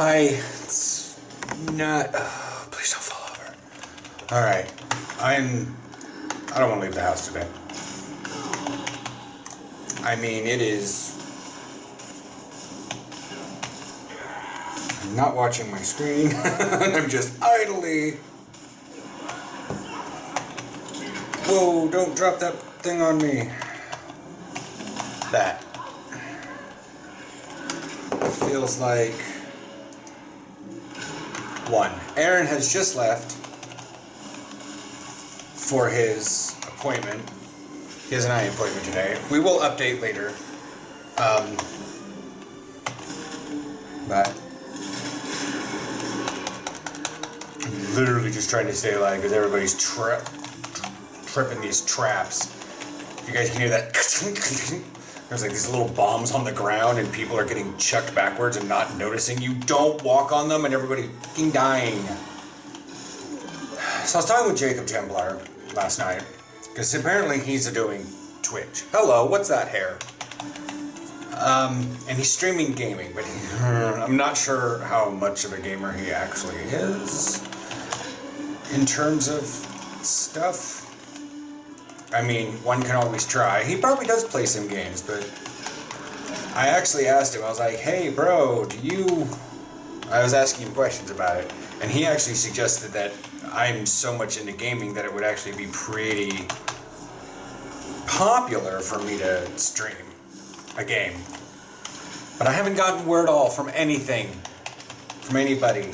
It's not. Oh, please don't fall over. All right, I don't want to leave the house today. I mean, it is. I'm not watching my screen. I'm just idly. Whoa! Don't drop that thing on me. That feels like. One. Aaron has just left for his appointment. He has an eye appointment today. We will update later. But I'm literally just trying to stay alive because everybody's tripping these traps. If you guys can hear that, there's like these little bombs on the ground and people are getting chucked backwards and not noticing. You don't walk on them and everybody fucking dying. So I was talking with Jacob Templar last night because apparently he's doing Twitch. Hello, what's that hair? And he's streaming gaming, but I'm not sure how much of a gamer he actually is in terms of stuff. I mean, one can always try. He probably does play some games, but I actually asked him, I was like, hey bro, I was asking him questions about it, and he actually suggested that I'm so much into gaming that it would actually be pretty popular for me to stream a game. But I haven't gotten word all from anything, from anybody.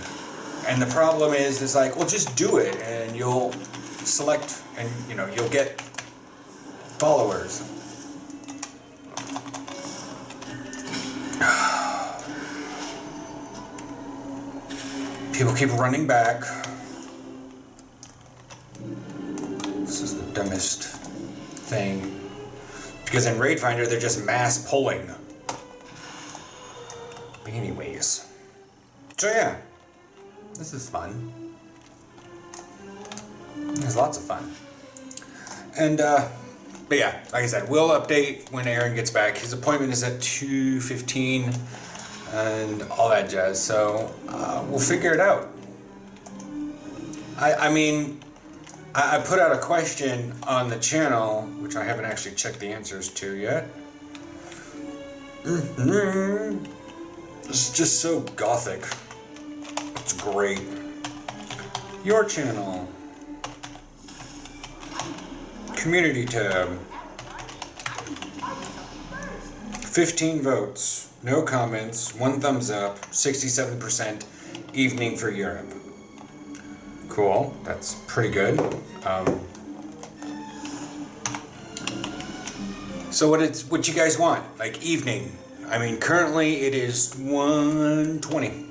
And the problem is like, well, just do it and you'll select and, you'll get followers. People keep running back. This is the dumbest thing. Because in Raid Finder, they're just mass pulling. But anyways. So yeah. This is fun. It's lots of fun. And, but yeah, like I said, we'll update when Aaron gets back. His appointment is at 2:15 and all that jazz. So we'll figure it out. I mean, I put out a question on the channel, which I haven't actually checked the answers to yet. It's just so gothic. It's great. Your channel. Community tab. 15 votes. No comments. 1 thumbs up. 67%. Evening for Europe. Cool. That's pretty good. So what you guys want? Like evening. I mean, currently it is 1:20.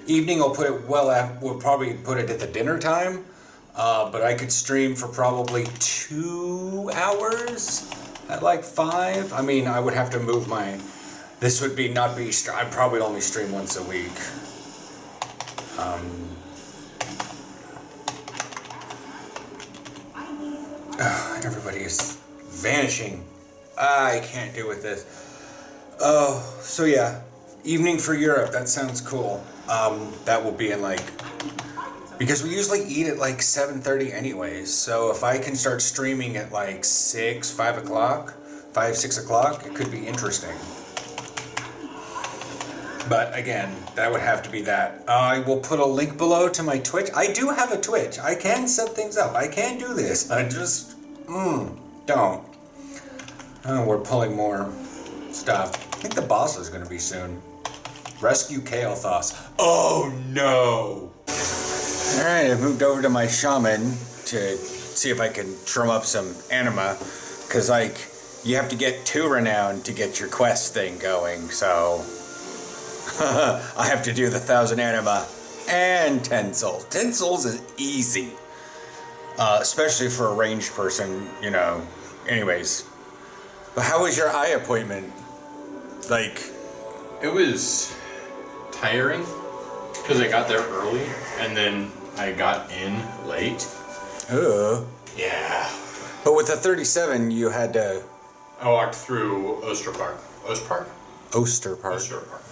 Evening, we'll probably put it at the dinner time. But I could stream for probably 2 hours at like 5. I mean, I would have to move this would I'd probably only stream once a week. Everybody is vanishing. I can't deal with this. Oh, so yeah. Evening for Europe, that sounds cool. That will be in because we usually eat at like 7:30 anyways, so if I can start streaming at like 6 o'clock, it could be interesting. But again, that would have to be that. I will put a link below to my Twitch. I do have a Twitch. I can set things up. I can do this. I just, don't. Oh, we're pulling more stuff. I think the boss is going to be soon. Rescue Kael'thas. Oh no! Alright, I've moved over to my shaman to see if I can drum up some anima. Because, you have to get 2 renown to get your quest thing going, so... I have to do the 1,000 anima and 10 souls. 10 souls is easy. Especially for a ranged person, Anyways. But how was your eye appointment? It was tiring. Because I got there early, and then I got in late. Oh. Yeah. But with the 37, you had to... I walked through Oster Park. Oster Park? Oster Park. Oster Park.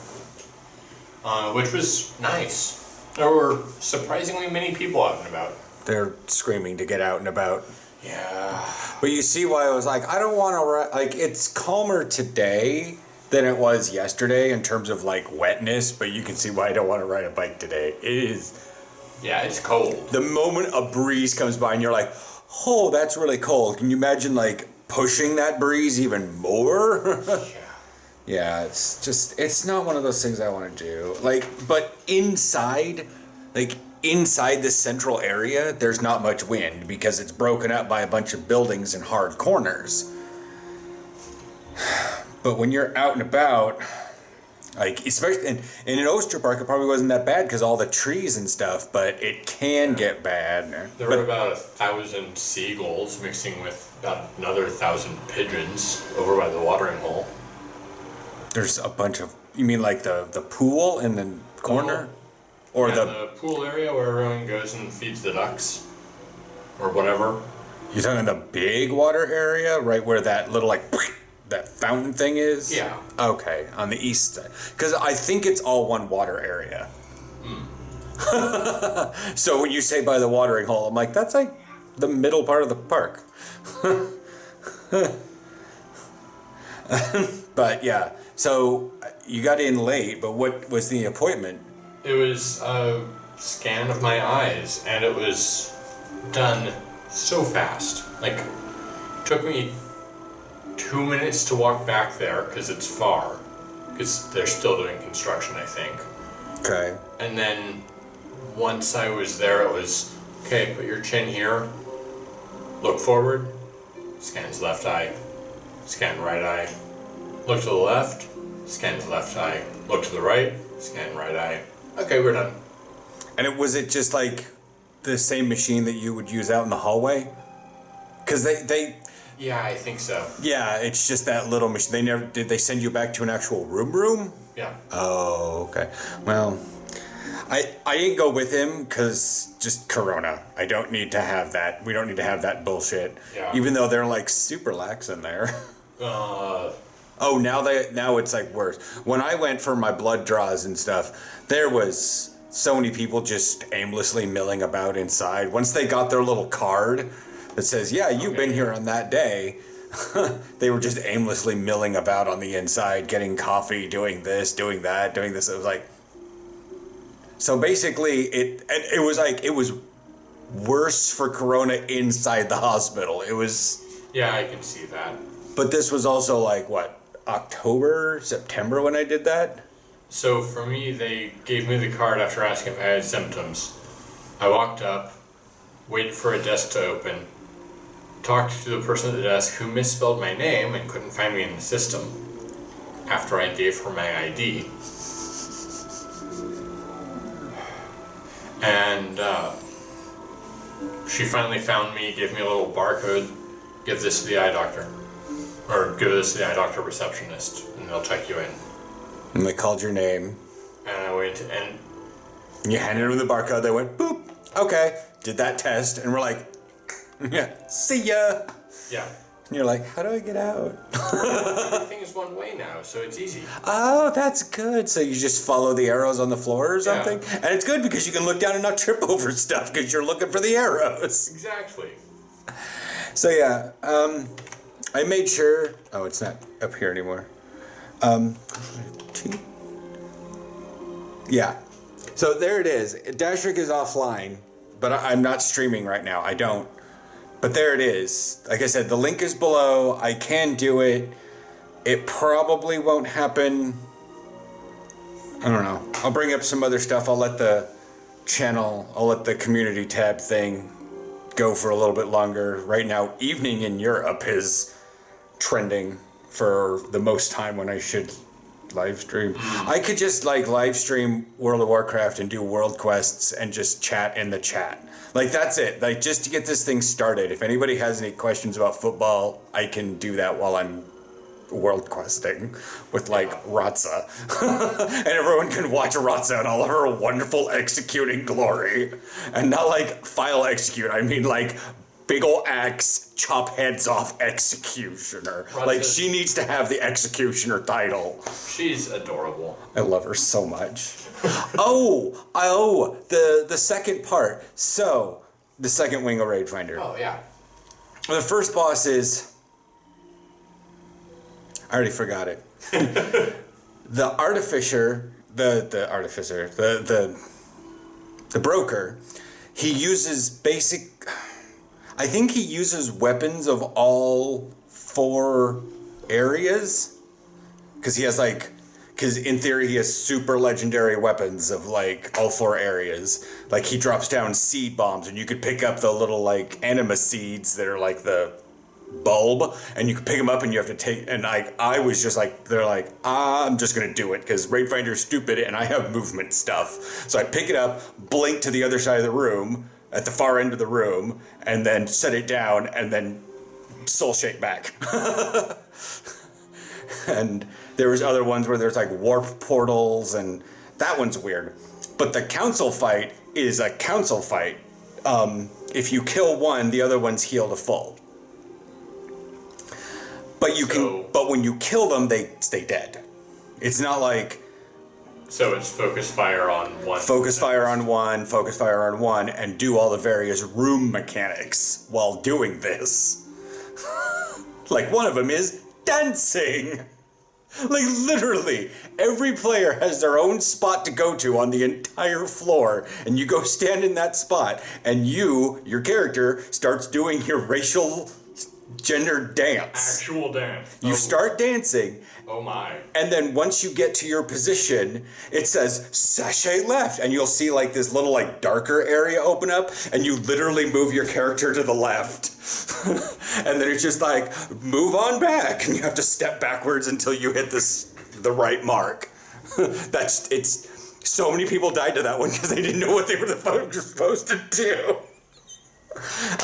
which was nice. There were surprisingly many people out and about. They're screaming to get out and about. Yeah. But you see why I was like, I don't want to, like, it's calmer today than it was yesterday in terms of, like, wetness, but you can see why I don't want to ride a bike today. It is. Yeah, it's cold. The moment a breeze comes by and you're like, oh, that's really cold. Can you imagine, like, pushing that breeze even more? Yeah. Yeah, it's just, it's not one of those things I want to do. Like, but inside the central area, there's not much wind because it's broken up by a bunch of buildings and hard corners. But when you're out and about, like, especially in an Oyster Park, it probably wasn't that bad because all the trees and stuff, but it can get bad. There were about 1,000 seagulls mixing with about another 1,000 pigeons over by the watering hole. There's a bunch of, you mean like the pool in the corner? Or the pool area where everyone goes and feeds the ducks? Or whatever. You're talking the big water area, right where that little, like, that fountain thing is? Yeah. Okay, on the east side. Because I think it's all one water area. So when you say by the watering hole, I'm like, that's like the middle part of the park. But yeah, so you got in late, but what was the appointment? It was a scan of my eyes, and it was done so fast. Like, took me 2 minutes to walk back there because it's far, because they're still doing construction, I think. Okay. And then once I was there, it was, okay, put your chin here, look forward, scans left eye, scan right eye, look to the left, scans left eye, look to the right, scan right eye. Okay, we're done. And was it just like the same machine that you would use out in the hallway? Because they Yeah, I think so. yeah, it's just that little machine. Did they send you back to an actual room? Yeah. Oh, okay. Well, I ain't go with him because just Corona. I don't need to have that. We don't need to have that bullshit. Yeah. Even though they're like super lax in there. Oh, now it's like worse. When I went for my blood draws and stuff, there was so many people just aimlessly milling about inside. Once they got their little card that says, yeah, you've been here on that day, they were just aimlessly milling about on the inside, getting coffee, doing this, doing that, doing this. It was like, so basically it was worse for Corona inside the hospital. It was. Yeah, I can see that. But this was also like, what, October, September when I did that? So for me, they gave me the card after asking if I had symptoms. I walked up, waited for a desk to open, talked to the person at the desk who misspelled my name and couldn't find me in the system after I gave her my ID. And she finally found me, gave me a little barcode, give this to the eye doctor. Or give this to the eye doctor receptionist, and they'll check you in. And they called your name. And I went, and You handed them the barcode, they went, boop, okay. Did that test, and we're like, yeah, see ya. yeah. And you're like, how do I get out? Everything is one way now, so it's easy. Oh, that's good. So you just follow the arrows on the floor or something? Yeah. And it's good because you can look down and not trip over stuff because you're looking for the arrows. Exactly. So yeah, I made sure. Oh, it's not up here anymore. Yeah. So there it is. Dashric is offline, but I'm not streaming right now. I don't. But there it is. Like I said, the link is below. I can do it. It probably won't happen. I don't know. I'll bring up some other stuff. I'll let the community tab thing go for a little bit longer. Right now, evening in Europe is trending for the most time when I should live stream. I could just like live stream World of Warcraft and do world quests and just chat in the chat. Like that's it. Like just to get this thing started. If anybody has any questions about football, I can do that while I'm world questing with like Ratza. And everyone can watch Ratza and all of her wonderful executing glory. And not like file execute, I mean like big ol' axe, chop heads off executioner. Like, she needs to have the executioner title. She's adorable. I love her so much. The second part. So, the second wing of Raid Finder. Oh, yeah. The first boss is... I already forgot it. The artificer, the broker, he uses basic... I think he uses weapons of all 4 areas. Because he has like... Because in theory he has super legendary weapons of like all 4 areas. Like he drops down seed bombs and you could pick up the little like anima seeds that are like the bulb, and you can pick them up and you have to take, and I was just like, they're like, I'm just gonna do it because Raid Finder's stupid and I have movement stuff. So I pick it up, blink to the other side of the room, at the far end of the room, and then set it down and then soul shake back. And there was other ones where there's like warp portals, and that one's weird. But the council fight is a council fight. If you kill one, the other one's heal to full. But but when you kill them, they stay dead. It's not like... So it's focus fire on one. Focus fire on one, and do all the various room mechanics while doing this. Like one of them is dancing. Like literally, every player has their own spot to go to on the entire floor, and you go stand in that spot, and your character, starts doing your racial gender dance. Actual dance. You start dancing. Oh my. And then once you get to your position, it says sashay left, and you'll see like this little like darker area open up, and you literally move your character to the left. And then it's just like move on back, and you have to step backwards until you hit the right mark. It's so many people died to that one because they didn't know what they were supposed to do.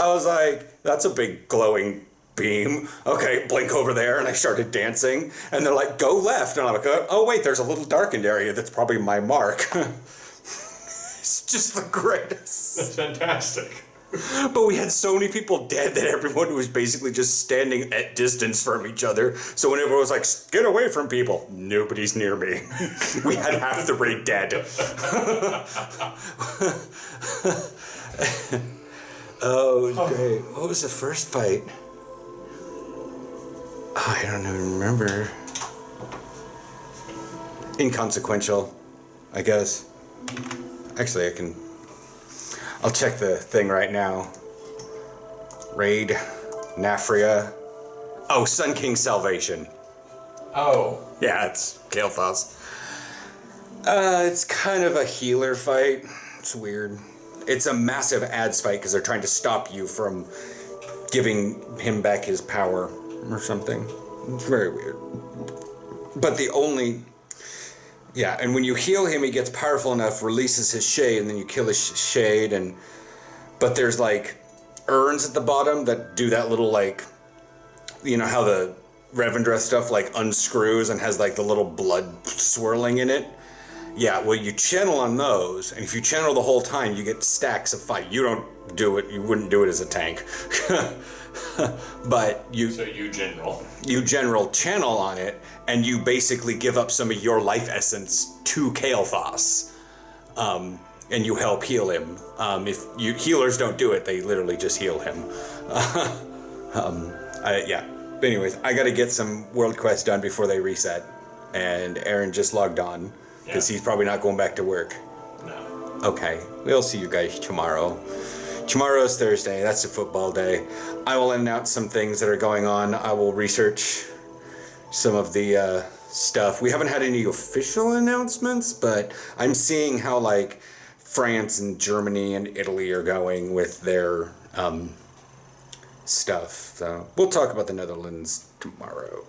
I was like, that's a big glowing beam. Okay, blink over there, and I started dancing, and they're like, go left, and I'm like, oh wait, there's a little darkened area that's probably my mark. It's just the greatest. That's fantastic. But we had so many people dead that everyone was basically just standing at distance from each other. So when everyone was like, get away from people, nobody's near me. We had half the raid dead. Oh, it was great. What was the first fight? Oh, I don't even remember. Inconsequential, I guess. Actually, I'll check the thing right now. Raid, Nafria. Oh, Sun King Salvation. Oh. Yeah, it's Kael'thas. It's kind of a healer fight. It's weird. It's a massive ads fight because they're trying to stop you from giving him back his power or something. It's very weird. But and when you heal him, he gets powerful enough, releases his shade, and then you kill his shade. But there's like urns at the bottom that do that little like, you know how the Revendreth stuff like unscrews and has like the little blood swirling in it. Yeah, well, you channel on those, and if you channel the whole time, you get stacks of fight. You don't do it. You wouldn't do it as a tank. But you general channel on it, and you basically give up some of your life essence to Kael'thas, and you help heal him. If healers don't do it, they literally just heal him. But anyways, I got to get some world quests done before they reset, and Aaron just logged on because he's probably not going back to work. No. Okay, we'll see you guys tomorrow. Tomorrow's Thursday. That's a football day. I will announce some things that are going on. I will research some of the stuff. We haven't had any official announcements, but I'm seeing how like France and Germany and Italy are going with their stuff. So we'll talk about the Netherlands tomorrow.